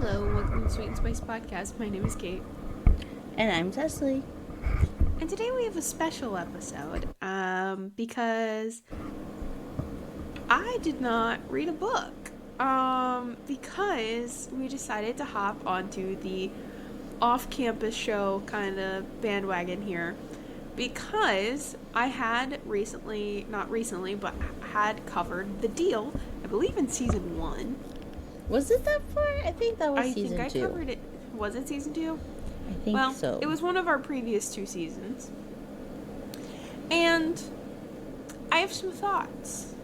Hello, and welcome to the Sweet and Spice Podcast. My name is Kate. And I'm Cecily. And today we have a special episode, because I did not read a book. Because we decided to hop onto the off-campus show kind of bandwagon here. Because I had had covered The Deal, I believe in season 1. Was it that far? I think that was season 2. I think I covered it. Was it season 2? I think so. It was one of our previous 2 seasons. And I have some thoughts.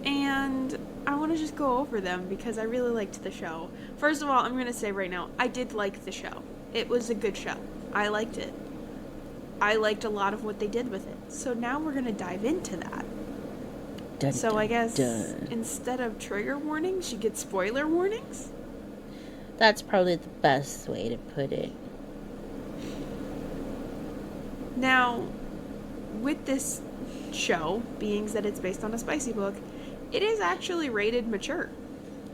And I want to just go over them because I really liked the show. First of all, I'm going to say right now, I did like the show. It was a good show. I liked it. I liked a lot of what they did with it. So now we're going to dive into that. I guess instead of trigger warnings, you get spoiler warnings? That's probably the best way to put it. Now, with this show, being that it's based on a spicy book, it is actually rated mature.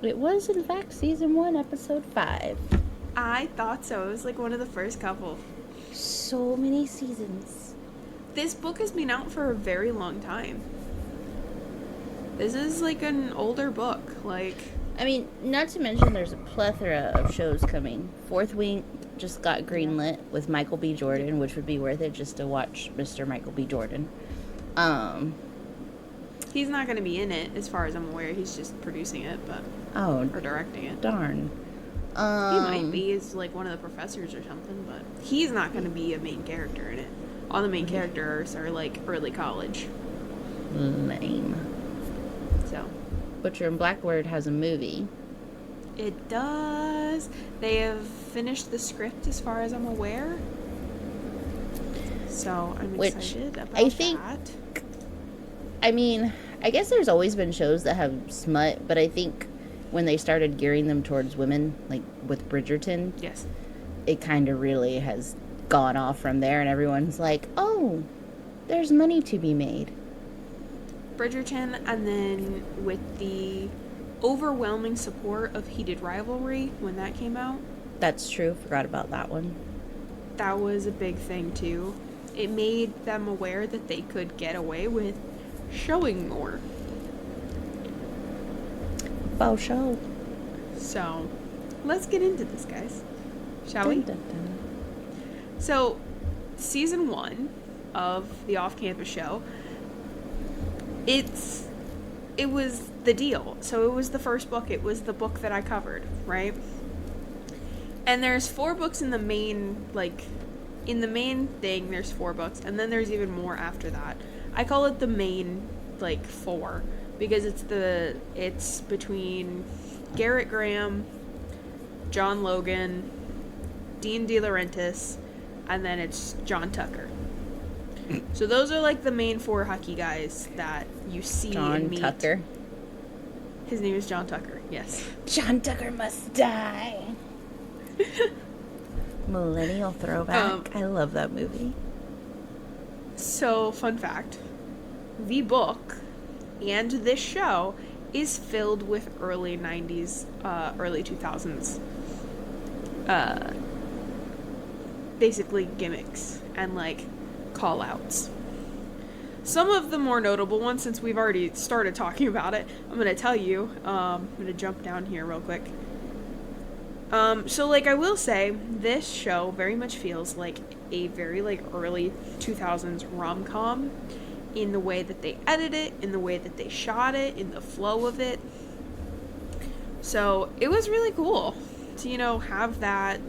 It was, in fact, season 1, episode 5. I thought so. It was like one of the first couple. So many seasons. This book has been out for a very long time. This is like an older book. I mean, not to mention there's a plethora of shows coming. Fourth Wing just got greenlit with Michael B. Jordan, which would be worth it just to watch Mr. Michael B. Jordan. He's not going to be in it, as far as I'm aware. He's just producing it, or directing it. Darn. He might be as like one of the professors or something, but he's not going to be a main character in it. All the main characters are like early college. Lame. So, Butcher and Blackbird has a movie. It does. They have finished the script as far as I'm aware. So I'm excited about that. I mean, I guess there's always been shows that have smut, but I think when they started gearing them towards women, like with Bridgerton, yes, it kind of really has gone off from there, and everyone's like, oh, there's money to be made. Bridgerton, and then with the overwhelming support of Heated Rivalry when that came out. That's true. Forgot about that one. That was a big thing, too. It made them aware that they could get away with showing more. Faux show. So, let's get into this, guys. Shall we? Dun, dun, dun. So, season 1 of the off-campus show, it was The Deal. So it was the first book. It was the book that I covered, right? And there's 4 books in the main, in the main thing, there's 4 books. And then there's even more after that. I call it the main, 4. Because it's between Garrett Graham, John Logan, Dean De Laurentiis, and then it's John Tucker. So those are the main 4 hockey guys that you see and meet. John Tucker. His name is John Tucker, yes. John Tucker must die. Millennial throwback. I love that movie. So, fun fact. The book and this show is filled with early 90s, early 2000s, basically gimmicks and, call-outs. Some of the more notable ones, since we've already started talking about it, I'm going to tell you. I'm going to jump down here real quick. So, I will say, this show very much feels like a very, early 2000s rom-com in the way that they edit it, in the way that they shot it, in the flow of it. So, it was really cool to, have that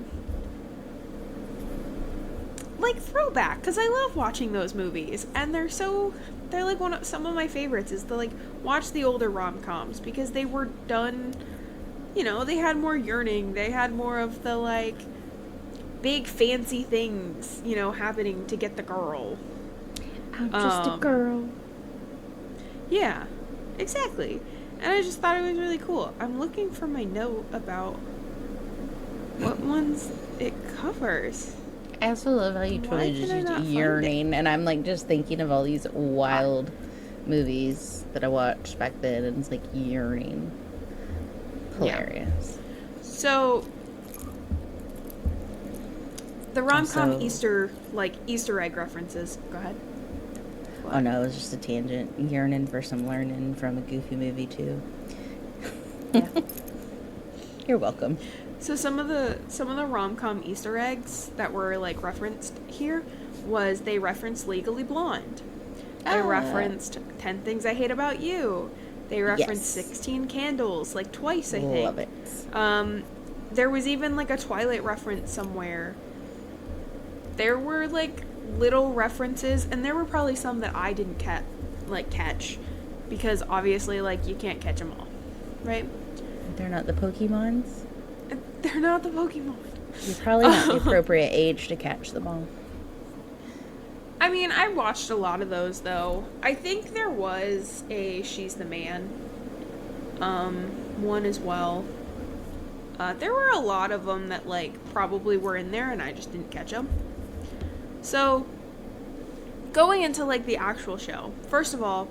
throwback, because I love watching those movies, and they're some of my favorites is to watch the older rom-coms, because they were done, they had more yearning, they had more of the big fancy things happening to get the girl. I'm just a girl. Yeah, exactly. And I just thought it was really cool. I'm looking for my note about what ones it covers. I also love how you totally just used yearning, and I'm just thinking of all these wild movies that I watched back then, and it's yearning. hilarious. So the rom-com Also- Easter egg references. Go ahead. What? Oh no, it was just a tangent. Yearning for some learning from a Goofy movie too. Yeah. You're welcome. So some of the rom-com Easter eggs that were like referenced here was they referenced Legally Blonde. They referenced 10 Things I Hate About You. They referenced Yes. 16 Candles like twice, I think. Love it. There was even like a Twilight reference somewhere. There were like little references, and there were probably some that I didn't catch because obviously like you can't catch them all, right? They're not the Pokemons. They're not the Pokemon. You're probably not the appropriate age to catch them all. I mean, I watched a lot of those though. I think there was a She's the Man one as well. There were a lot of them that like probably were in there and I just didn't catch them. So going into like the actual show, first of all,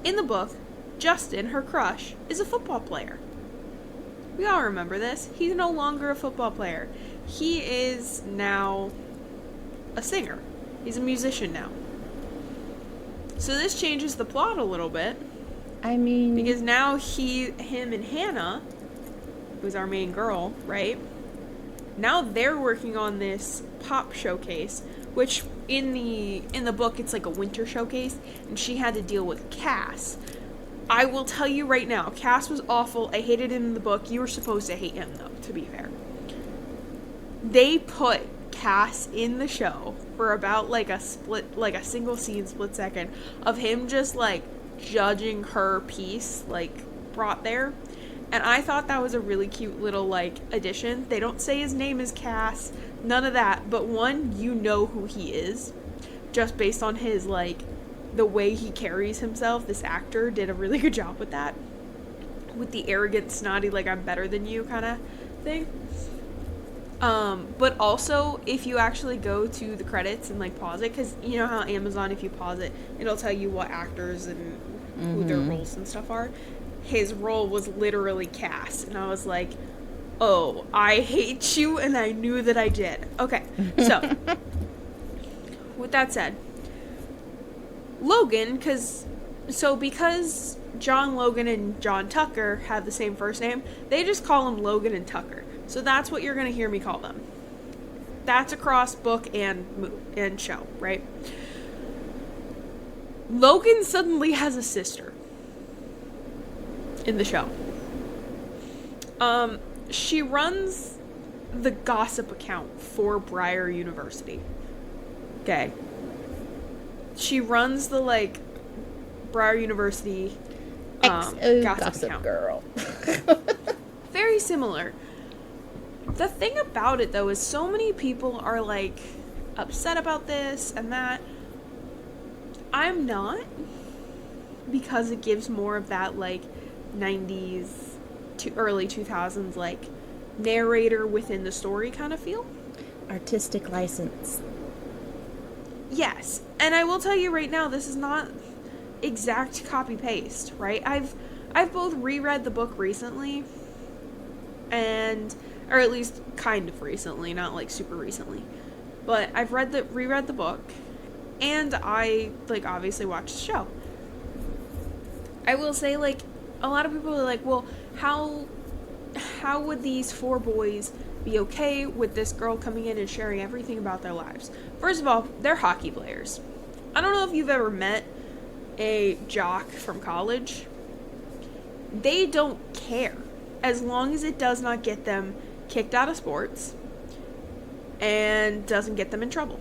in the book, Justin, her crush, is a football player. We all remember this. He's no longer a football player. He is now a singer. He's a musician now. So this changes the plot a little bit. I mean... Because now him and Hannah, who's our main girl, right? Now they're working on this pop showcase, which in the book it's like a winter showcase, and she had to deal with Cass. I will tell you right now, Cass was awful. I hated him in the book. You were supposed to hate him, though, to be fair. They put Cass in the show for about like a single scene, split second of him just like judging her piece, like brought there. And I thought that was a really cute little like addition. They don't say his name is Cass, none of that. But one, you know who he is, just based on his like the way he carries himself. This actor did a really good job with that, with the arrogant, snotty, like I'm better than you kind of thing. But also, if you actually go to the credits and like pause it, because you know how Amazon, if you pause it, it'll tell you what actors and who their roles and stuff are. His role was literally Cass, and I was like, oh, I hate you, and I knew that I did. Okay, so with that said, Logan, because John Logan and John Tucker have the same first name, they just call him Logan and Tucker. So that's what you're going to hear me call them. That's across book and show, right? Logan suddenly has a sister in the show. She runs the gossip account for Briar University. Okay. She runs the like Briar University gossip account. Girl. Very similar. The thing about it though is so many people are like upset about this and that. I'm not, because it gives more of that like 90s to early 2000s like narrator within the story kind of feel. Artistic license. Yes, and I will tell you right now, this is not exact copy-paste, right? I've both reread the book recently, or at least kind of recently, not like super recently, but I've reread the book, and I like obviously watched the show. I will say, like, a lot of people are like, well, how would these four boys be okay with this girl coming in and sharing everything about their lives? First of all, they're hockey players. I don't know if you've ever met a jock from college. They don't care as long as it does not get them kicked out of sports and doesn't get them in trouble.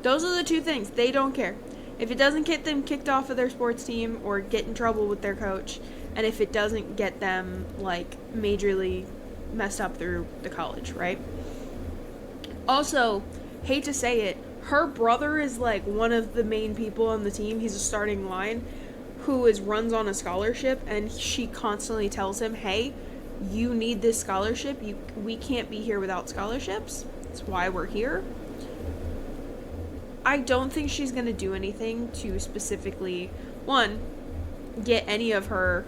Those are the two things. They don't care. If it doesn't get them kicked off of their sports team or get in trouble with their coach, and if it doesn't get them like majorly messed up through the college, right? Also, hate to say it, her brother is like one of the main people on the team. He's a starting line who runs on a scholarship, and she constantly tells him, hey, you need this scholarship. We can't be here without scholarships. That's why we're here. I don't think she's going to do anything to specifically, one, get any of her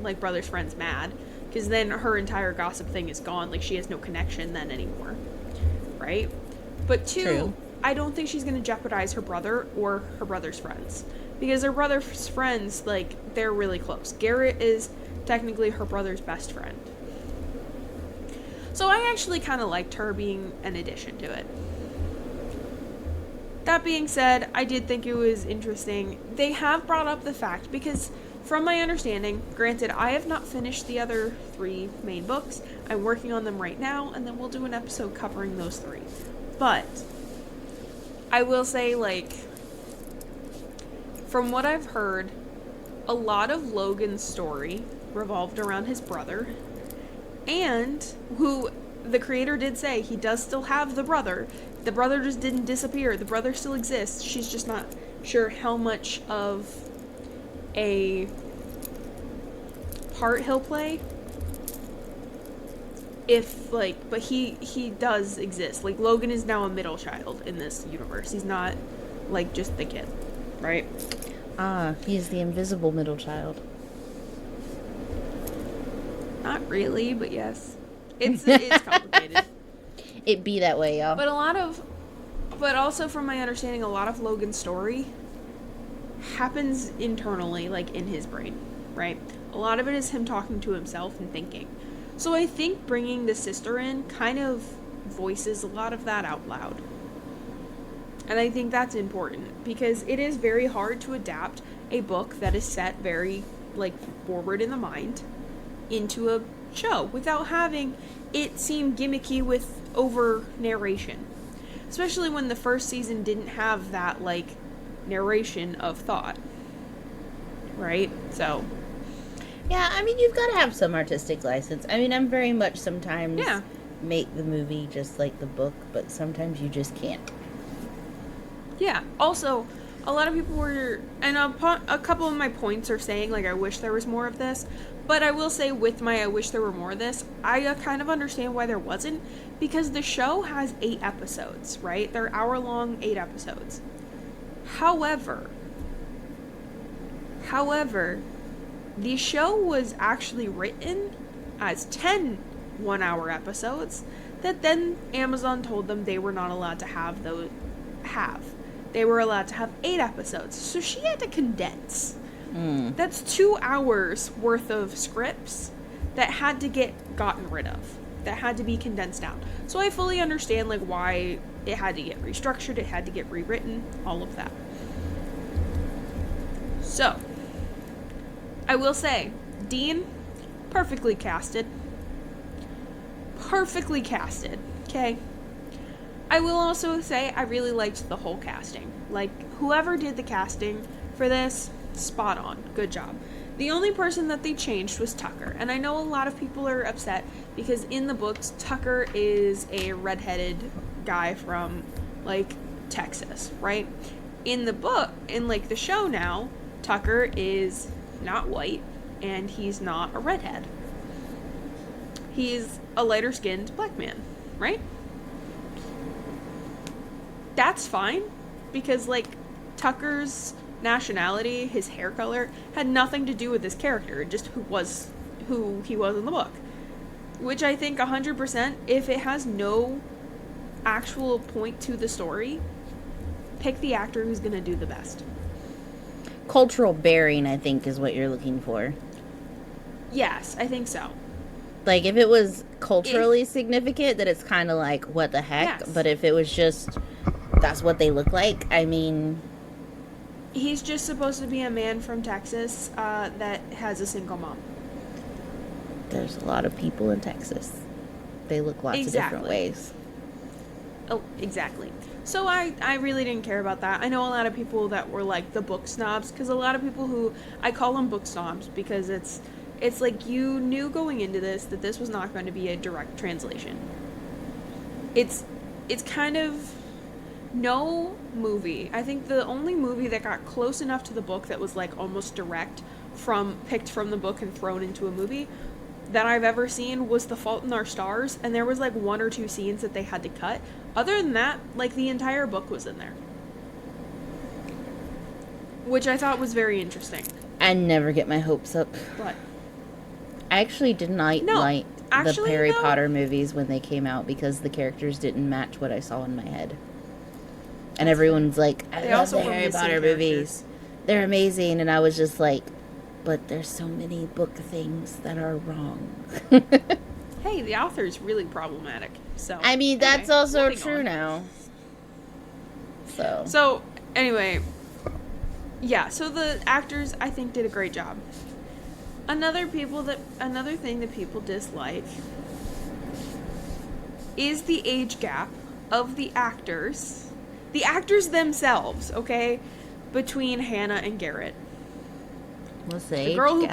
like, brother's friend's mad. Because then her entire gossip thing is gone. Like, she has no connection then anymore. Right? But 2, True. I don't think she's going to jeopardize her brother or her brother's friends. Because her brother's friends, like, they're really close. Garrett is technically her brother's best friend. So I actually kind of liked her being an addition to it. That being said, I did think it was interesting. They have brought up the fact, because from my understanding, granted, I have not finished the other 3 main books. I'm working on them right now, and then we'll do an episode covering those 3. But I will say, like, from what I've heard, a lot of Logan's story revolved around his brother, and who the creator did say he does still have the brother. The brother just didn't disappear. The brother still exists. She's just not sure how much of a part he'll play. If, like, but he does exist. Like, Logan is now a middle child in this universe. He's not, like, just the kid, right? He's the invisible middle child. Not really, but yes. It's complicated. It be that way, y'all. But also from my understanding, a lot of Logan's story happens internally, like, in his brain, right? A lot of it is him talking to himself and thinking. So I think bringing the sister in kind of voices a lot of that out loud. And I think that's important, because it is very hard to adapt a book that is set very, like, forward in the mind into a show without having it seem gimmicky with over narration. Especially when the first season didn't have that, like, narration of thought. Right? So. Yeah, I mean, you've got to have some artistic license. I mean, I'm very much sometimes make the movie just like the book, but sometimes you just can't. Yeah. Also, a lot of people were, and a couple of my points are saying, like, I wish there was more of this. But I will say, with my I wish there were more of this, I kind of understand why there wasn't. Because the show has 8 episodes, right? They're hour-long 8 episodes. However, the show was actually written as 10 one-hour episodes that then Amazon told them they were not allowed to have those. They were allowed to have 8 episodes. So she had to condense. That's 2 hours worth of scripts that had to get gotten rid of. That had to be condensed down. So I fully understand, like, why it had to get restructured, it had to get rewritten, all of that. So, I will say, Dean, perfectly casted. Perfectly casted, okay? I will also say I really liked the whole casting. Like, whoever did the casting for this, spot on. Good job. The only person that they changed was Tucker. And I know a lot of people are upset because in the books, Tucker is a redheaded guy from, like, Texas, right? In the book, in, like, the show now, Tucker is not white and he's not a redhead. He's a lighter-skinned black man, right? That's fine because, like, Tucker's nationality, his hair color, had nothing to do with his character, just who he was in the book. Which I think 100%, if it has no actual point to the story, pick the actor who's going to do the best. Cultural bearing, I think, is what you're looking for. Yes, I think so. Like, if it was culturally significant, that it's kind of like, what the heck? Yes. But if it was just, that's what they look like, I mean... He's just supposed to be a man from Texas that has a single mom. There's a lot of people in Texas. They look lots of different ways. Oh, exactly. So I really didn't care about that. I know a lot of people that were like the book snobs, because a lot of people who, I call them book snobs because it's like you knew going into this that this was not going to be a direct translation. It's kind of no movie. I think the only movie that got close enough to the book that was like almost direct picked from the book and thrown into a movie that I've ever seen was The Fault in Our Stars, and there was like 1 or 2 scenes that they had to cut. Other than that, like, the entire book was in there. Which I thought was very interesting. I never get my hopes up. But I actually did not No, like actually, the Harry no. Potter movies when they came out because the characters didn't match what I saw in my head. And everyone's like, I They love also the were Harry missing Potter characters. movies. They're amazing. And I was just like, but there's so many book things that are wrong. Hey, the author's really problematic. So I mean, that's anyway, also moving true on. now. So anyway, yeah. So the actors, I think, did a great job. Another thing that people dislike is the age gap of the actors themselves. Okay, between Hannah and Garrett. We'll say The girl who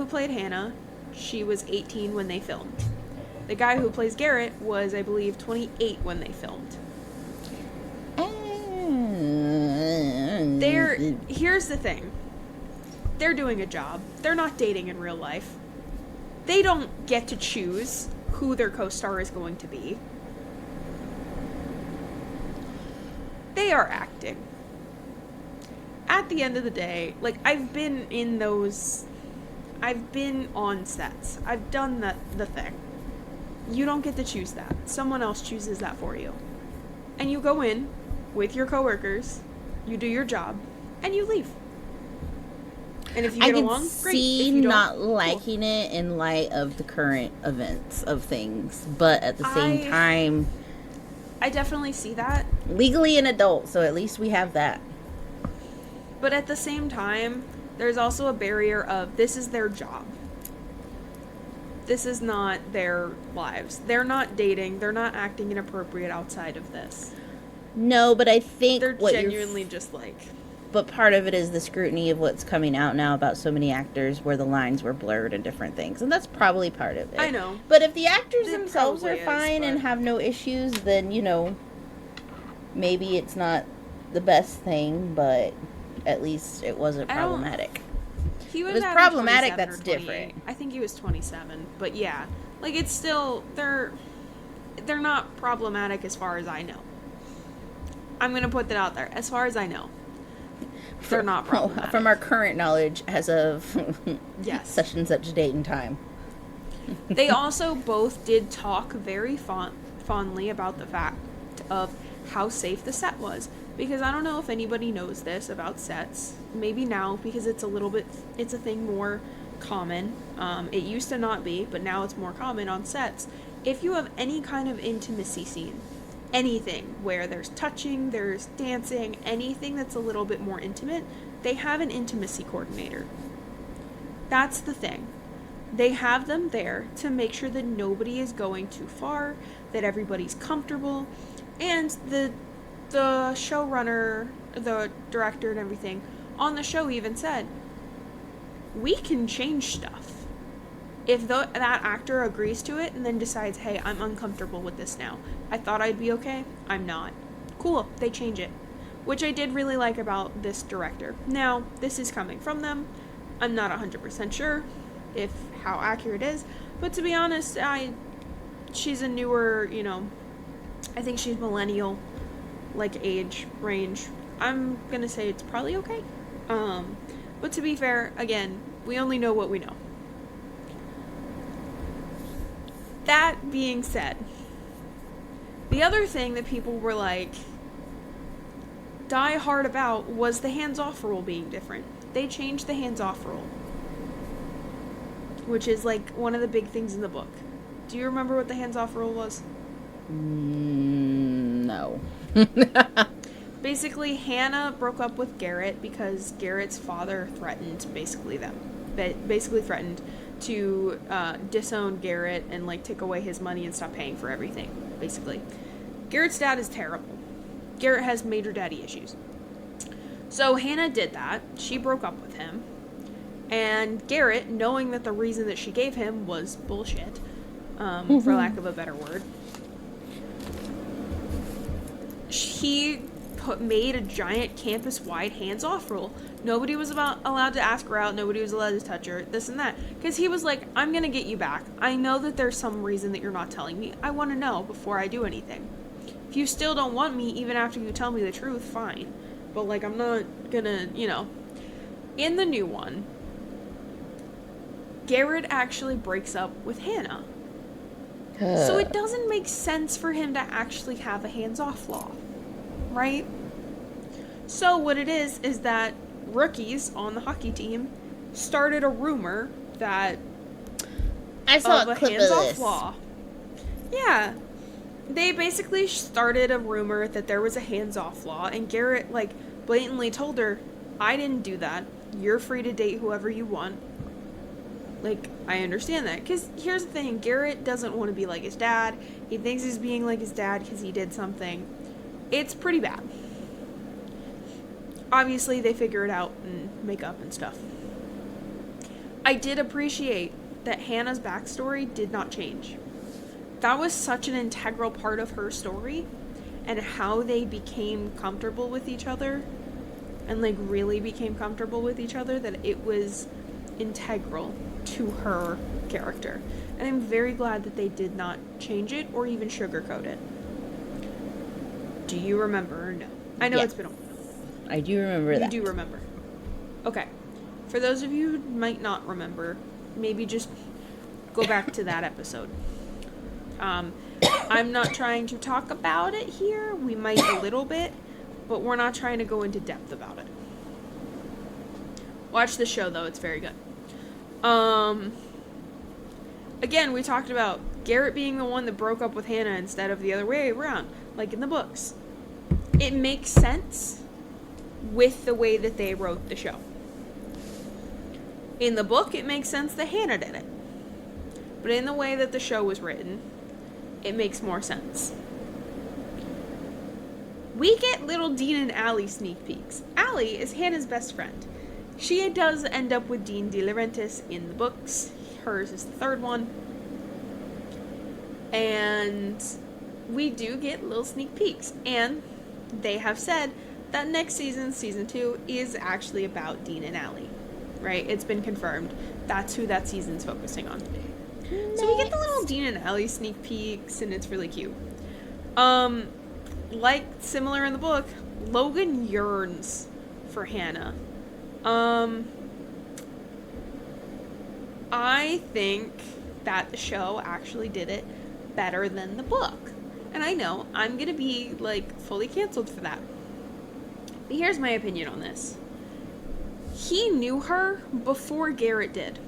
played Hannah, she was 18 when they filmed. The guy who plays Garrett was, I believe, 28 when they filmed. Here's the thing. They're doing a job. They're not dating in real life. They don't get to choose who their co-star is going to be. They are acting. At the end of the day, like, I've been on sets. I've done the thing. You don't get to choose that. Someone else chooses that for you. And you go in with your coworkers, you do your job, and you leave. And if you get along, great. See If you don't, not liking it in light of the current events of things, but at the same time, I definitely see that. Legally an adult, so at least we have that. But at the same time, there's also a barrier of this is their job. This is not their lives. They're not dating. They're not acting inappropriate outside of this. No, but I think they're genuinely just like... But part of it is the scrutiny of what's coming out now about so many actors where the lines were blurred and different things. And that's probably part of it. I know. But if the actors themselves are fine and have no issues, then, maybe it's not the best thing, but at least it wasn't problematic. He was if it was problematic, that's different. I think he was 27. But yeah. Like, it's still... They're not problematic as far as I know. I'm going to put that out there. As far as I know. They're not problematic. From our current knowledge as of yes. such and such date and time. They also both did talk very fondly about the fact of how safe the set was. Because I don't know if anybody knows this about sets. Maybe now, because it's a thing more common. It used to not be, but now it's more common on sets. If you have any kind of intimacy scene, anything where there's touching, there's dancing, anything that's a little bit more intimate, they have an intimacy coordinator. That's the thing. They have them there to make sure that nobody is going too far, that everybody's comfortable, and the showrunner, the director and everything on the show even said, we can change stuff. If that actor agrees to it and then decides, hey, I'm uncomfortable with this now. I thought I'd be okay. I'm not. Cool. They change it. Which I did really like about this director. Now, this is coming from them. I'm not 100% sure if how accurate it is. But to be honest, she's a newer, I think she's millennial, like, age range. I'm going to say it's probably okay. But to be fair, again, we only know what we know. That being said, the other thing that people were like die hard about was the hands-off rule being different. They changed the hands-off rule, which is like one of the big things in the book. Do you remember what the hands-off rule was? No. Basically, Hannah broke up with Garrett because Garrett's father threatened basically threatened to disown Garrett and like take away his money and stop paying for everything, basically. Garrett's dad is terrible. Garrett has major daddy issues. So Hannah did that. She broke up with him. And Garrett, knowing that the reason that she gave him was bullshit, for lack of a better word, he made a giant campus-wide hands-off rule. Nobody was allowed to ask her out. Nobody was allowed to touch her. This and that. Because he was like, I'm going to get you back. I know that there's some reason that you're not telling me. I want to know before I do anything. If you still don't want me, even after you tell me the truth, fine. But, like, I'm not going to, In the new one, Garrett actually breaks up with Hannah. So it doesn't make sense for him to actually have a hands-off law, right? So what it is that rookies on the hockey team started a rumor that I saw a clip of this. Law. Yeah. They basically started a rumor that there was a hands-off law, and Garrett, like, blatantly told her, I didn't do that. You're free to date whoever you want. Like, I understand that. Because here's the thing. Garrett doesn't want to be like his dad. He thinks he's being like his dad because he did something. It's pretty bad. Obviously, they figure it out and make up and stuff. I did appreciate that Hannah's backstory did not change. That was such an integral part of her story and how they became comfortable with each other and, like, really became comfortable with each other, that it was integral to her character. And I'm very glad that they did not change it or even sugarcoat it. Do you remember or no? I know it's been a while. I do remember that. You do remember. Okay. For those of you who might not remember, maybe just go back to that episode. I'm not trying to talk about it here. We might a little bit, but we're not trying to go into depth about it. Watch the show, though. It's very good. Again, we talked about Garrett being the one that broke up with Hannah instead of the other way around, like in the books. It makes sense with the way that they wrote the show. In the book, it makes sense that Hannah did it. But in the way that the show was written, it makes more sense. We get little Dean and Allie sneak peeks. Allie is Hannah's best friend. She does end up with Dean De Laurentiis in the books. Hers is the third one. And we do get little sneak peeks. And they have said that next season, season 2, is actually about Dean and Allie. Right? It's been confirmed. That's who that season's focusing on. Nice. So we get the little Dean and Allie sneak peeks, and it's really cute. Like similar in the book, Logan yearns for Hannah. I think that the show actually did it better than the book. And I know I'm gonna be, like, fully canceled for that. But here's my opinion on this. He knew her before Garrett did.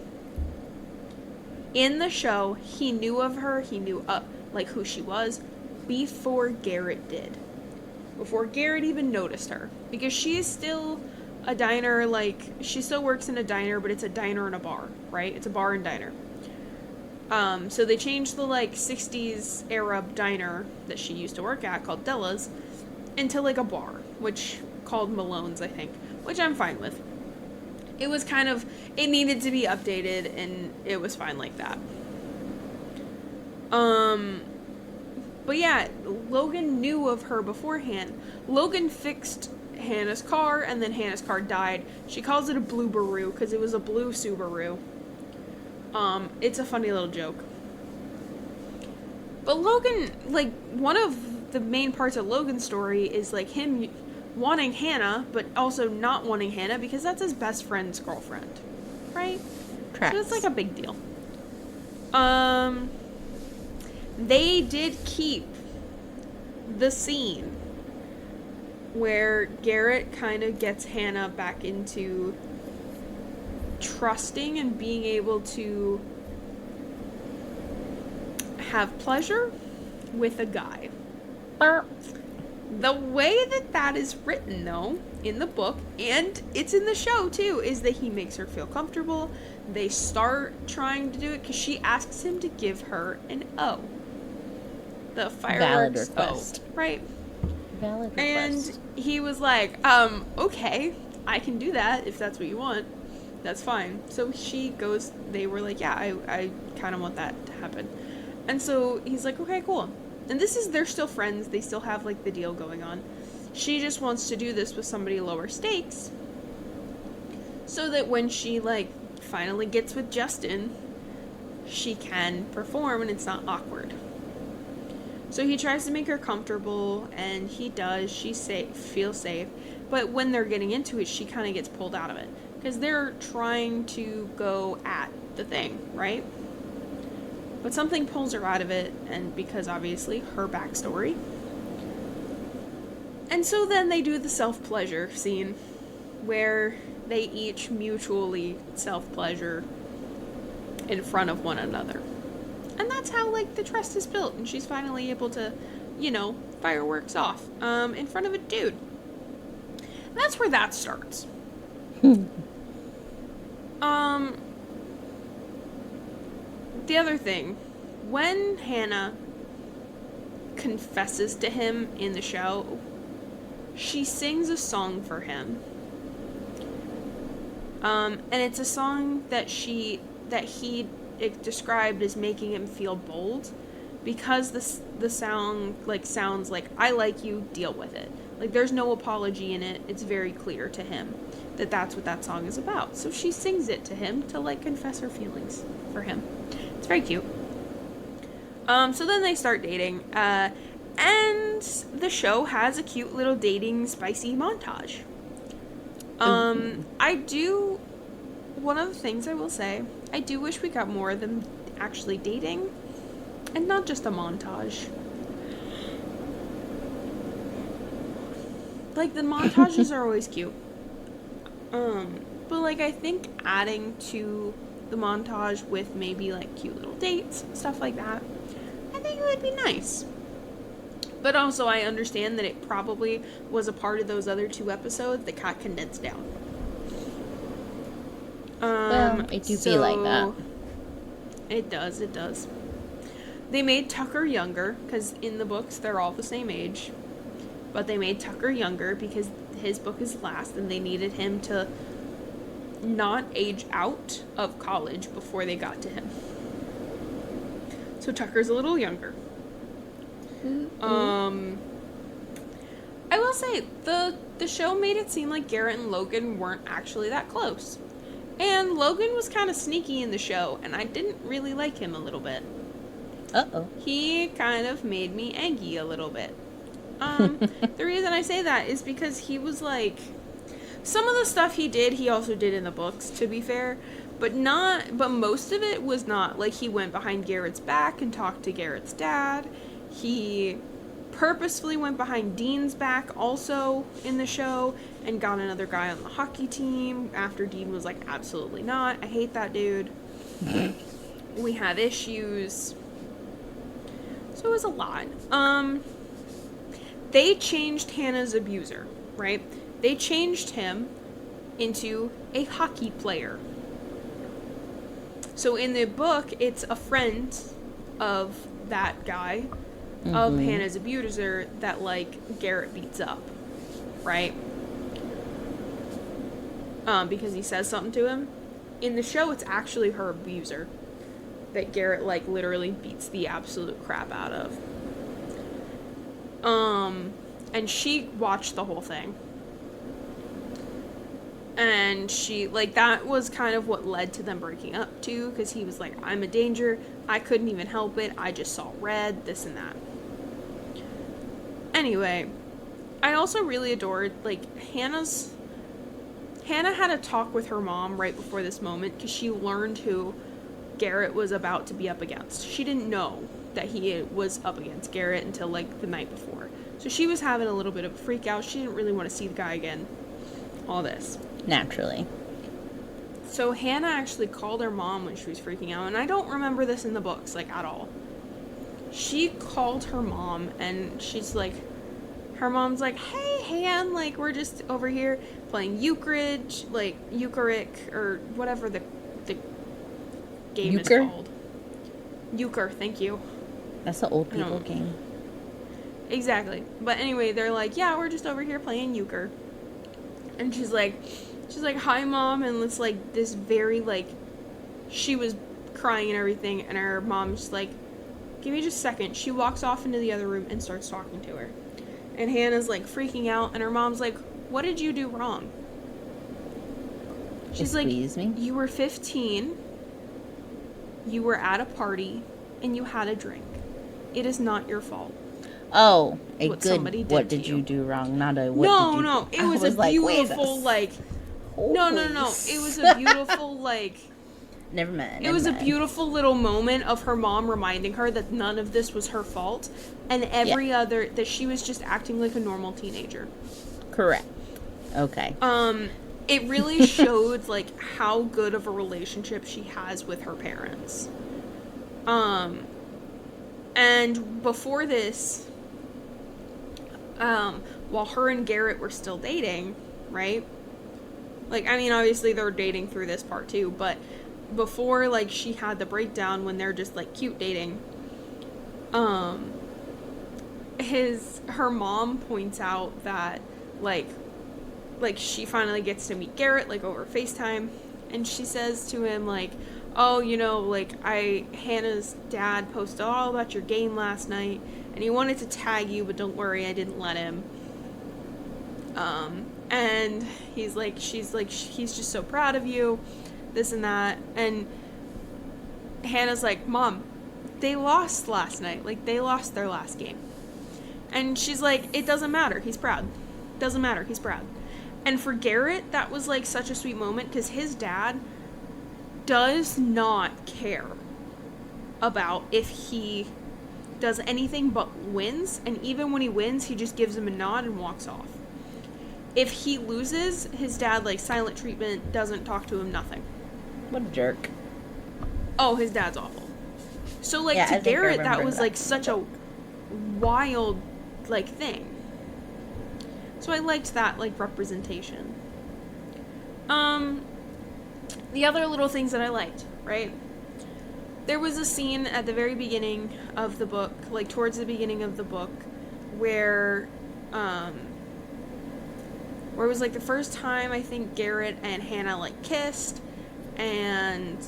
In the show, he knew of her, he knew, like, who she was before Garrett did. Before Garrett even noticed her. Because she is still a diner, like, she still works in a diner, but it's a diner and a bar, right? It's a bar and diner. So they changed the, like, 60s Arab diner that she used to work at, called Della's, into, like, a bar, which, called Malone's, I think, which I'm fine with. It was kind of, it needed to be updated, and it was fine like that. But yeah, Logan knew of her beforehand. Logan fixed Hannah's car, and then Hannah's car died. She calls it a blue Baru, because it was a blue Subaru. It's a funny little joke. But Logan, like, one of the main parts of Logan's story is, like, him wanting Hannah, but also not wanting Hannah, because that's his best friend's girlfriend. Right? Correct. So it's, like, a big deal. They did keep the scene where Garrett kind of gets Hannah back into trusting and being able to have pleasure with a guy. The way that that is written, though, in the book, and it's in the show, too, is that he makes her feel comfortable. They start trying to do it because she asks him to give her an O. The fireworks Valid request. O, right? Valid request. And he was like, okay, I can do that if that's what you want. That's fine. So she goes, they were like, yeah, I kind of want that to happen. And so he's like, okay, cool. And they're still friends. They still have, like, the deal going on. She just wants to do this with somebody lower stakes. So that when she, like, finally gets with Justin, she can perform and it's not awkward. So he tries to make her comfortable, and he does. She's safe, feels safe. But when they're getting into it, she kind of gets pulled out of it. because they're trying to go at the thing, right? But something pulls her out of it, and because obviously her backstory. And so then they do the self-pleasure scene, where they each mutually self-pleasure in front of one another. And that's how, like, the trust is built, and she's finally able to, you know, fireworks off in front of a dude. And that's where that starts. The other thing, when Hannah confesses to him in the show, she sings a song for him. And it's a song that he described as making him feel bold, because the sound sounds like, I like you, deal with it. Like, there's no apology in it. It's very clear to him that that's what that song is about. So she sings it to him to, like, confess her feelings for him. It's very cute. So then they start dating, and the show has a cute little dating spicy montage. One of the things I will say, I do wish we got more of them actually dating, and not just a montage. Like, the montages are always cute. But, like, I think adding to the montage with maybe, like, cute little dates, stuff like that, I think it would be nice. But also, I understand that it probably was a part of those other 2 episodes that got condensed down. Well, it do be like that. It does. They made Tucker younger, because in the books, they're all the same age. But they made Tucker younger because his book is last, and they needed him to not age out of college before they got to him. So Tucker's a little younger. I will say, the show made it seem like Garrett and Logan weren't actually that close. And Logan was kind of sneaky in the show, and I didn't really like him a little bit. Uh-oh. He kind of made me angry a little bit. The reason I say that is because he was like, some of the stuff he did, he also did in the books, to be fair, but most of it was not. Like, he went behind Garrett's back and talked to Garrett's dad. He purposefully went behind Dean's back also in the show and got another guy on the hockey team after Dean was like, absolutely not. I hate that dude. We have issues. So it was a lot. They changed Hannah's abuser, right? They changed him into a hockey player. So in the book, it's a friend of that guy, of Hannah's abuser, that, like, Garrett beats up, right? Because he says something to him. In the show, it's actually her abuser that Garrett, like, literally beats the absolute crap out of. And she watched the whole thing. And she, like, that was kind of what led to them breaking up, too, because he was like, I'm a danger, I couldn't even help it, I just saw red, this and that. Anyway, I also really adored, like, Hannah had a talk with her mom right before this moment, because she learned who Garrett was about to be up against. She didn't know that he was up against Garrett until, like, the night before. So she was having a little bit of a freak out. She didn't really want to see the guy again. All this. Naturally. So Hannah actually called her mom when she was freaking out, and I don't remember this in the books, like, at all. She called her mom, and she's like, her mom's like, hey, Han, like, we're just over here playing euchre, or whatever the game is called. Euchre, thank you. That's the old people game. Exactly. But anyway, they're like, yeah, we're just over here playing euchre. And she's like, hi, Mom, and it's like this very, like, she was crying and everything, and her mom's just like, give me just a second. She walks off into the other room and starts talking to her. And Hannah's, like, freaking out, and her mom's like, what did you do wrong? She's like, you were 15, you were at a party, and you had a drink. It is not your fault. Oh, what did you do wrong, not a what No, it was a beautiful, like, No, no, no. It was a beautiful, like... Never mind. It was a beautiful little moment of her mom reminding her that none of this was her fault. And every other... That she was just acting like a normal teenager. Correct. Okay. It really showed, like, how good of a relationship she has with her parents. And before this... while her and Garrett were still dating, right? Like, I mean, obviously they're dating through this part too, but before, like, she had the breakdown when they're just, like, cute dating, her mom points out that, like, she finally gets to meet Garrett, like, over FaceTime, and she says to him, like, oh, you know, like, Hannah's dad posted all about your game last night, and he wanted to tag you, but don't worry, I didn't let him. And he's like, he's just so proud of you, this and that, and Hannah's like, Mom, they lost last night, like, they lost their last game. And she's like, it doesn't matter, he's proud. Doesn't matter, he's proud. And for Garrett, that was, like, such a sweet moment, because his dad does not care about if he does anything but wins, and even when he wins, he just gives him a nod and walks off. If he loses, his dad, like, silent treatment, doesn't talk to him, nothing. What a jerk. Oh, his dad's awful. So, like, to Garrett, that was, like, such a wild, like, thing. So I liked that, like, representation. The other little things that I liked, right? There was a scene at the very beginning of the book, like, towards the beginning of the book, where it was, like, the first time, I think, Garrett and Hannah, like, kissed, and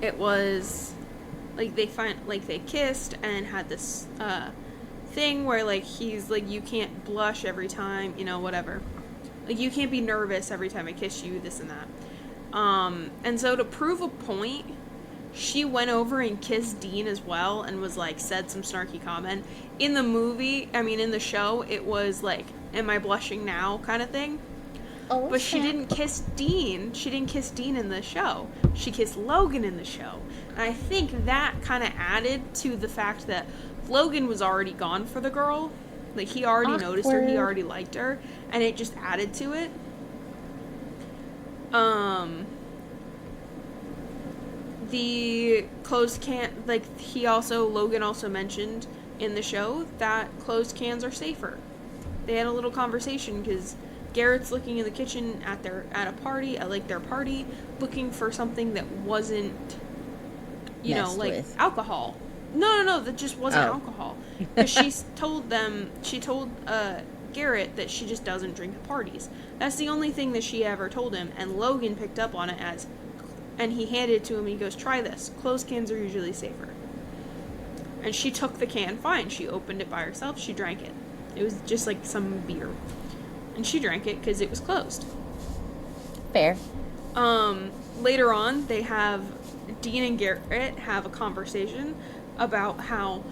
it was, like, they kissed and had this, thing where, like, he's, like, you can't blush every time, you know, whatever. Like, you can't be nervous every time I kiss you, this and that. And so to prove a point, she went over and kissed Dean as well and was, like, said some snarky comment. In the movie, I mean, in the show, it was, like, am I blushing now kind of thing. Oh, but she didn't kiss Dean. She didn't kiss Dean in the show. She kissed Logan in the show. And I think that kind of added to the fact that Logan was already gone for the girl. Like, he already noticed her. He already liked her. And it just added to it. The closed can, like, Logan also mentioned in the show that closed cans are safer. They had a little conversation because Garrett's looking in the kitchen at their party, looking for something that wasn't, you know, like, with alcohol. No, that just wasn't alcohol. Because she told Garrett that she just doesn't drink at parties. That's the only thing that she ever told him, and Logan picked up on it and he handed it to him, and he goes, try this. Closed cans are usually safer. And she took the can fine. She opened it by herself. She drank it. It was just like some beer. And she drank it because it was closed. Fair. Later on, Dean and Garrett have a conversation about how,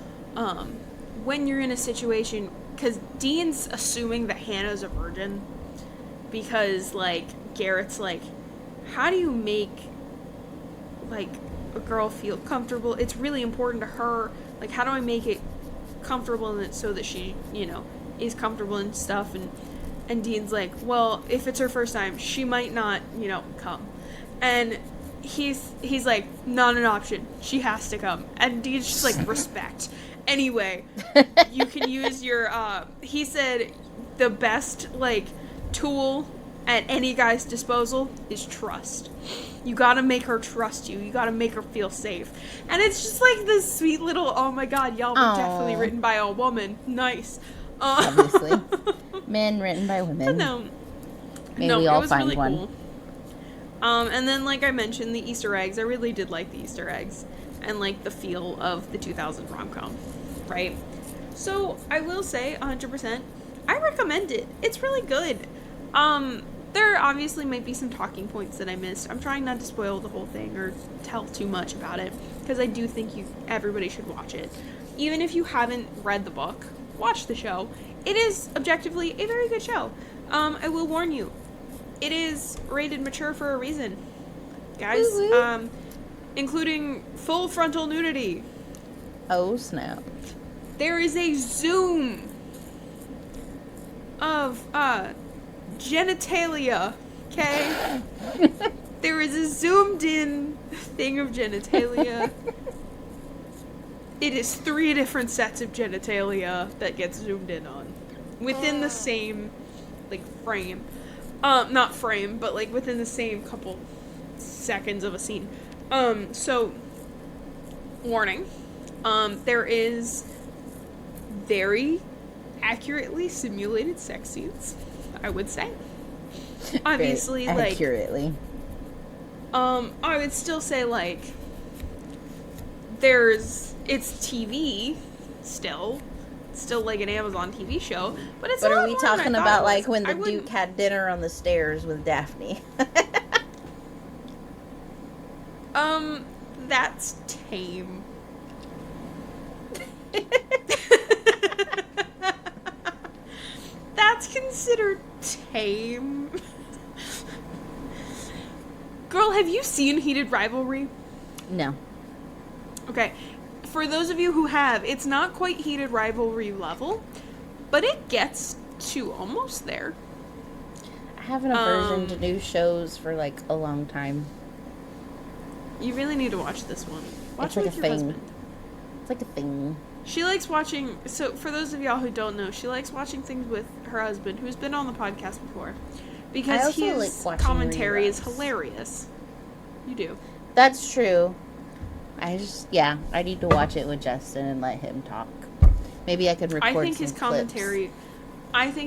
when you're in a situation, because Dean's assuming that Hannah's a virgin, because, like, Garrett's like, how do you make, like, a girl feel comfortable? It's really important to her. Like, how do I make it comfortable so that she, you know, is comfortable and stuff? And Dean's like, well, if it's her first time, she might not, you know, come. And he's like, not an option. She has to come. And Dean's just like, respect. Anyway, you can use your, he said the best, like, tool at any guy's disposal is trust. You gotta make her trust you. You gotta make her feel safe. And it's just like this sweet little, oh my god, y'all were definitely written by a woman. Nice. Obviously. Men written by women. No. Maybe we all find really one. Cool. And then, like I mentioned, the Easter eggs. I really did like the Easter eggs. And, like, the feel of the 2000 rom-com. Right? So, I will say, 100%, I recommend it. It's really good. There obviously might be some talking points that I missed. I'm trying not to spoil the whole thing or tell too much about it, because I do think everybody should watch it. Even if you haven't read the book, watch the show. It is objectively a very good show. I will warn you, it is rated mature for a reason, guys. Woo-woo. Including full frontal nudity. Oh, snap. There is a zoom of genitalia, okay? There is a zoomed in thing of genitalia. It is 3 different sets of genitalia that gets zoomed in on within the same, like, frame. Not frame, but, like, within the same couple seconds of a scene. So, warning. There is very accurately simulated sex scenes, I would say. Obviously, very like... accurately. I would still say, like, it's TV, still like an Amazon TV show, but it's But a lot are we more than I talking thought about, it like, was. when the Duke had dinner on the stairs with Daphne? That's tame. That's considered tame. Girl, have you seen Heated Rivalry? No. Okay. For those of you who have, it's not quite Heated Rivalry level, but it gets to almost there. I haven't aversion to new shows for, like, a long time. You really need to watch this one. Watch It's it like with a your thing. husband. It's like a thing. She likes watching, so for those of y'all who don't know, she likes watching things with her husband, who's been on the podcast before. Because also his like watching commentary is reruns. hilarious. You do. That's true. I need to watch it with Justin and let him talk. Maybe I could record I think some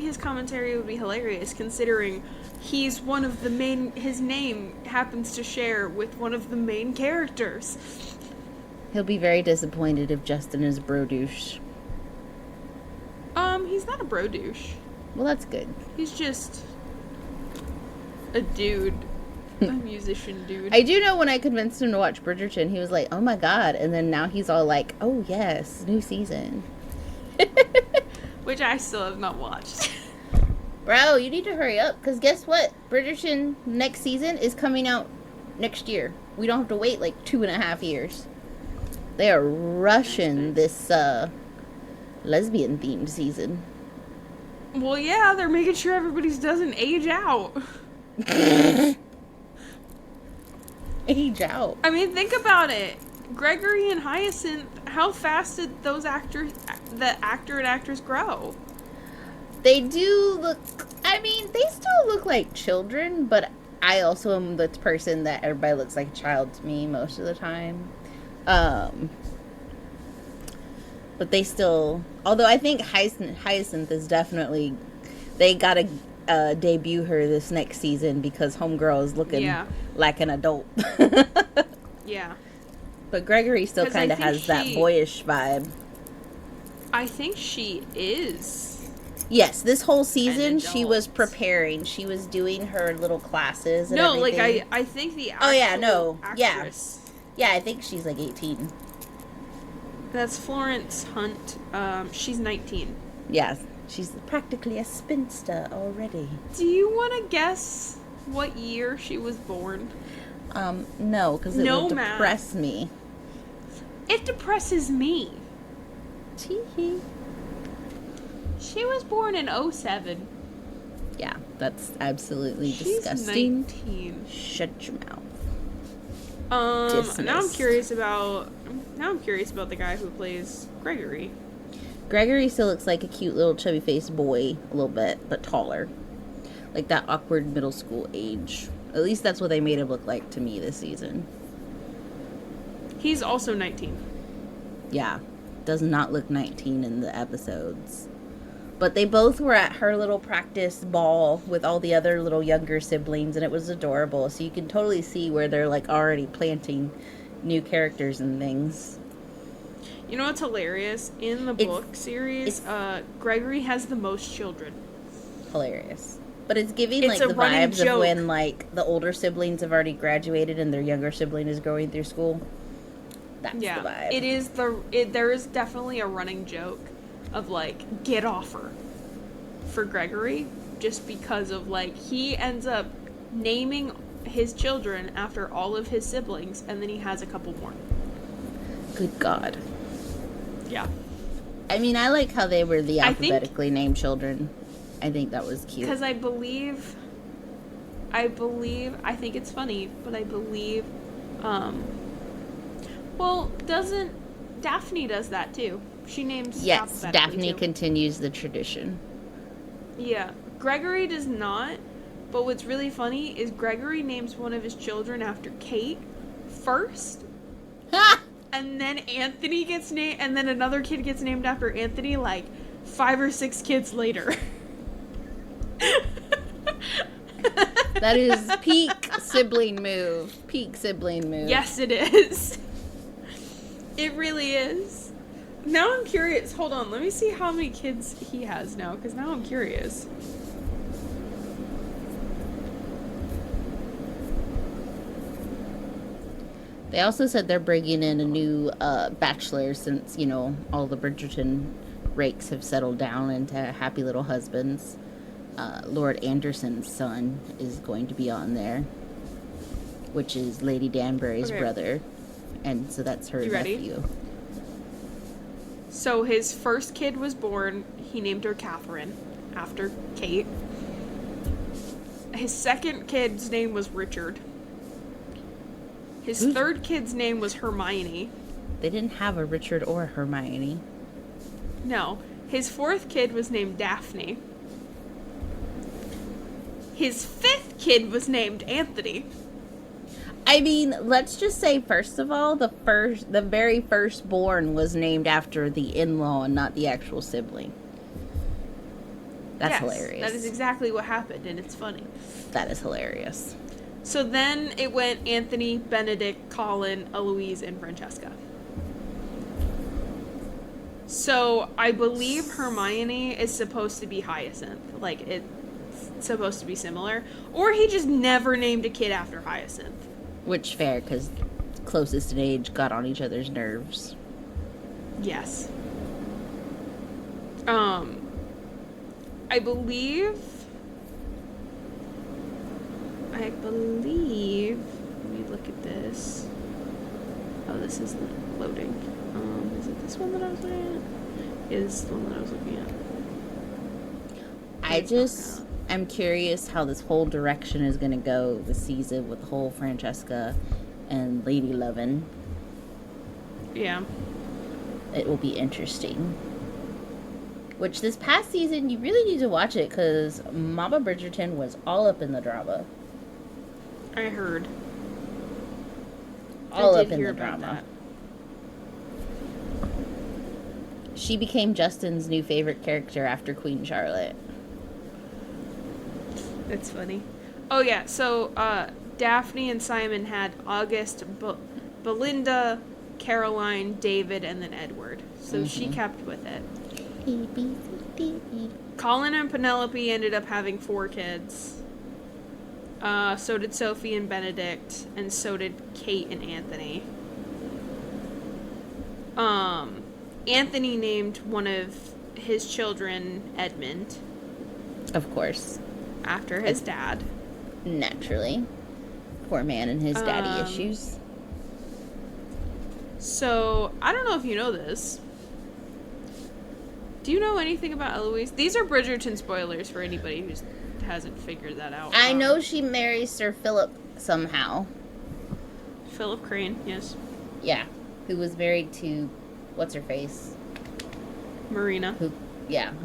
his commentary would be hilarious, considering he's one of the main, his name happens to share with one of the main characters. He'll be very disappointed if Justin is bro douche. He's not a bro douche. Well, that's good. He's just a dude. A musician dude. I do know when I convinced him to watch Bridgerton, he was like, oh my god. And then now he's all like, oh yes, new season. Which I still have not watched. Bro, you need to hurry up, because guess what? Bridgerton next season is coming out next year. We don't have to wait like 2.5 years. They are rushing this lesbian themed season. Well, yeah, they're making sure everybody's doesn't age out. Age out. I mean, think about it. Gregory and Hyacinth, how fast did the actor and actress grow? They do look, I mean, they still look like children, but I also am the person that everybody looks like a child to me most of the time. But they still, although I think Hyacinth is definitely, they gotta debut her this next season because Homegirl is looking like an adult. Yeah. But Gregory still kind of has that boyish vibe. I think she is. Yes, this whole season she was preparing. She was doing her little classes and everything. Like I think the actual actress. Yeah, I think she's like 18. That's Florence Hunt. She's 19. Yeah, she's practically a spinster already. Do you want to guess what year she was born? No, because it would depress me. It depresses me. Tee-hee. She was born in 07. Yeah, that's absolutely She's disgusting. 19. Shut your mouth. Now I'm curious about the guy who plays Gregory. Gregory still looks like a cute little chubby faced boy, a little bit, but taller. Like that awkward middle school age. At least that's what they made him look like to me this season. He's also 19. Yeah, does not look 19 in the episodes. But they both were at her little practice ball with all the other little younger siblings, and it was adorable. So you can totally see where they're like already planting new characters and things. You know what's hilarious? In the book series, Gregory has the most children. Hilarious. But it's giving like the vibes of when like the older siblings have already graduated and their younger sibling is going through school. That's the vibe. It is there is definitely a running joke of like get off her for Gregory, just because of like he ends up naming his children after all of his siblings, and then he has a couple more. Good God. Yeah. I mean, I like how they were the alphabetically named children. I think that was cute. Because I think it's funny, but I believe, Daphne does that too. She names Yes, Daphne too. continues the tradition. Yeah. Gregory does not, but what's really funny is Gregory names one of his children after Kate first. Ha! And then Anthony gets named, and then another kid gets named after Anthony, like 5 or 6 kids later. That is peak sibling move. Peak sibling move. Yes, it is. It really is. Now I'm curious. Hold on, let me see how many kids he has now, because now I'm curious. They also said they're bringing in a new bachelor since, all the Bridgerton rakes have settled down into happy little husbands. Lord Anderson's son is going to be on there, which is Lady Danbury's brother. And so that's her nephew. So his first kid was born. He named her Catherine, after Kate. His second kid's name was Richard. His third kid's name was Hermione. They didn't have a Richard or a Hermione. No. His fourth kid was named Daphne. His fifth kid was named Anthony. I mean, let's just say, first of all, the very firstborn was named after the in-law and not the actual sibling. That's hilarious. That is exactly what happened, and it's funny. That is hilarious. So then it went Anthony, Benedict, Colin, Eloise, and Francesca. So I believe Hermione is supposed to be Hyacinth. Like, it's supposed to be similar. Or he just never named a kid after Hyacinth. Which, fair, because closest in age got on each other's nerves. Yes. I believe, let me look at this. Oh, this isn't loading. Is it this one that I was looking at? It is the one that I was looking at. I'm curious how this whole direction is going to go this season with the whole Francesca and Lady Lovin. Yeah. It will be interesting. Which, this past season, you really need to watch it, because Mama Bridgerton was all up in the drama. I heard. All up in the drama. She became Justin's new favorite character after Queen Charlotte. That's funny. Oh, yeah, so Daphne and Simon had August, Belinda, Caroline, David, and then Edward. So she kept with it. Colin and Penelope ended up having 4 kids. So did Sophie and Benedict, and so did Kate and Anthony. Anthony named one of his children Edmund. Of course. After his dad. Naturally. Poor man and his daddy issues. So, I don't know if you know this. Do you know anything about Eloise? These are Bridgerton spoilers for anybody who hasn't figured that out. I know she marries Sir Philip somehow. Philip Crane, yes. Yeah. Who was married to, what's her face? Marina. Who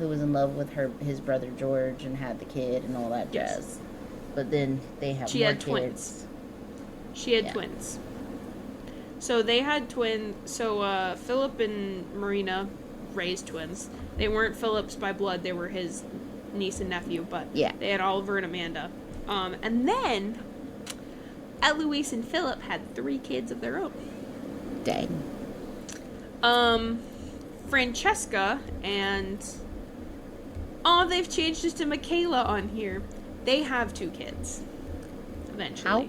was in love with his brother George and had the kid and all that jazz. But then they have more kids. Twins. She had twins. So they had twins. So Philip and Marina raised twins. They weren't Philip's by blood. They were his niece and nephew. But they had Oliver and Amanda. And then Eloise and Philip had 3 kids of their own. Dang. Francesca and... they've changed this to Michaela on here. They have 2 kids. Eventually. How?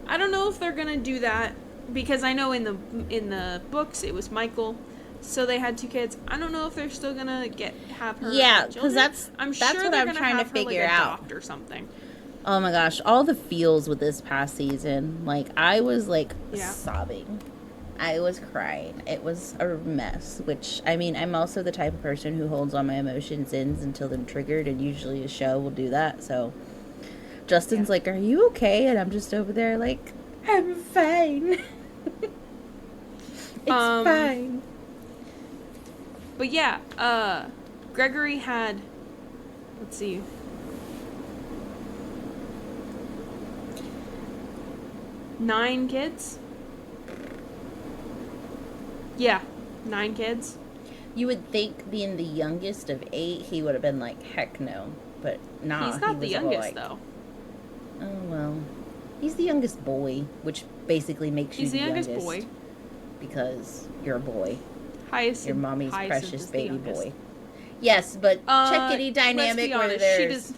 I don't know if they're gonna do that, because I know in the books it was Michael, so they had 2 kids. I don't know if they're still gonna have her. Yeah, because that's sure what I'm trying to figure out or something. Oh my gosh, all the feels with this past season. Like, I was like Yeah. sobbing. I was crying. It was a mess, which, I mean, I'm also the type of person who holds all my emotions in until they're triggered, and usually a show will do that. So, Justin's like, "Are you okay?" And I'm just over there like, "I'm fine." It's fine. But yeah, Gregory had, let's see, 9 kids. Yeah, 9 kids. You would think, being the youngest of 8, he would have been like, heck no. But nah, He's not he the was all youngest like, though. oh well. He's the youngest boy, which basically makes you He's the youngest youngest boy. because you're a boy. Hyacinth, Your mommy's Hyacinth precious is the baby youngest. boy. Yes, but check any Let's dynamic be where honest, there's...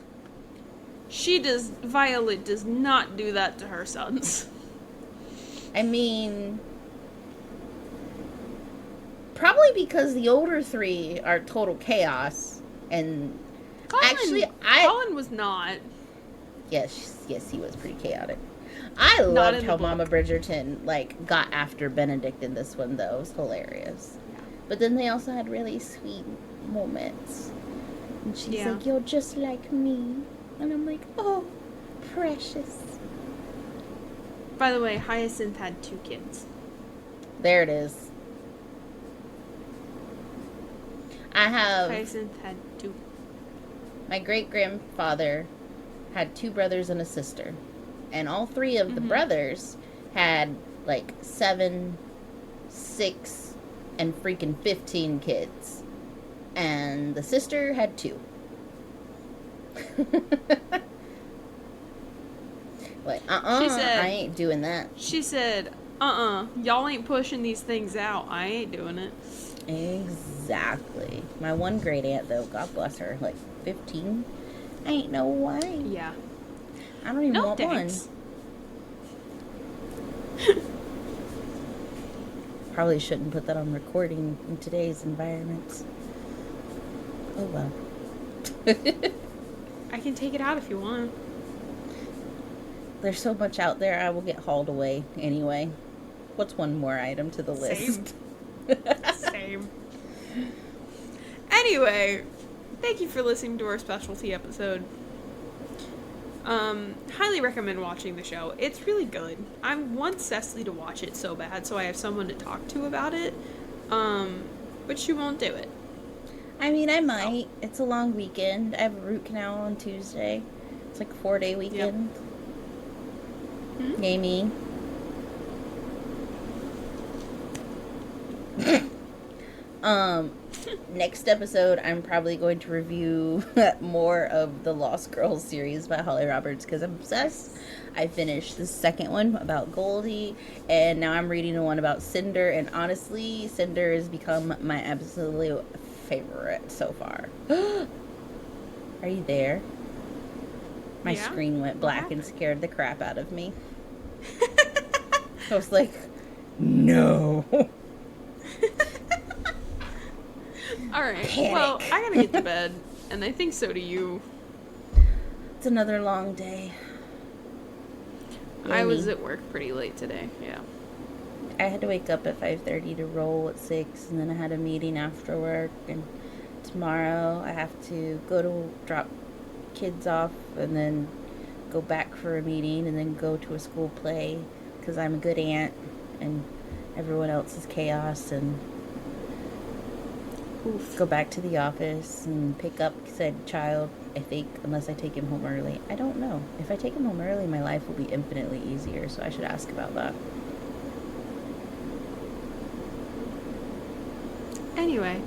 Violet does not do that to her sons. I mean... Probably because the older 3 are total chaos, and... Colin was not. Yes, he was pretty chaotic. I loved how Mama Bridgerton, like, got after Benedict in this one, though. It was hilarious. Yeah. But then they also had really sweet moments. And she's like, "You're just like me." And I'm like, "Oh, precious." By the way, Hyacinth had 2 kids. There it is. Hyacinth had 2. My great-grandfather had 2 brothers and a sister. And all 3 of the brothers had, like, 7, 6, and freaking 15 kids. And the sister had 2. Like, She said, I ain't doing that. She said, y'all ain't pushing these things out. I ain't doing it. Exactly. My one great aunt, though, God bless her, like 15. Ain't no way. Yeah. I don't even want thanks. one. Probably shouldn't put that on recording in today's environments. Oh well. I can take it out if you want. There's so much out there, I will get hauled away anyway. What's one more item to the list? Same. Anyway, thank you for listening to our specialty episode. Highly recommend watching the show. It's really good. I want Cecily to watch it so bad, so I have someone to talk to about it. But she won't do it. I mean, I might. It's a long weekend. I have a root canal on Tuesday. It's like a 4-day weekend. Yep. Yay me. Next episode, I'm probably going to review more of the Lost Girls series by Holly Roberts because I'm obsessed. I finished the second one about Goldie, and now I'm reading the one about Cinder, and honestly, Cinder has become my absolute favorite so far. Are you there? My screen went black and scared the crap out of me. I was like, no. Alright, Panic. well, I gotta get to bed, and I think so do you. It's another long day. I was at work pretty late today, yeah. I had to wake up at 5:30 to roll at 6, and then I had a meeting after work, and tomorrow I have to go to drop kids off, and then go back for a meeting, and then go to a school play, because I'm a good aunt, and everyone else is chaos, and go back to the office and pick up said child, I think, unless I take him home early. I don't know. If I take him home early, my life will be infinitely easier, so I should ask about that. Anyway.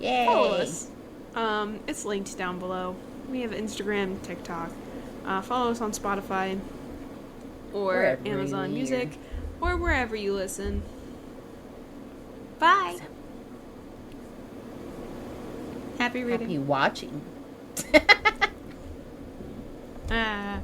Yay! Follow us. It's linked down below. We have Instagram, TikTok. Follow us on Spotify or Wherever Amazon you Music or wherever you listen. Bye! Happy reading. Happy watching. Bye!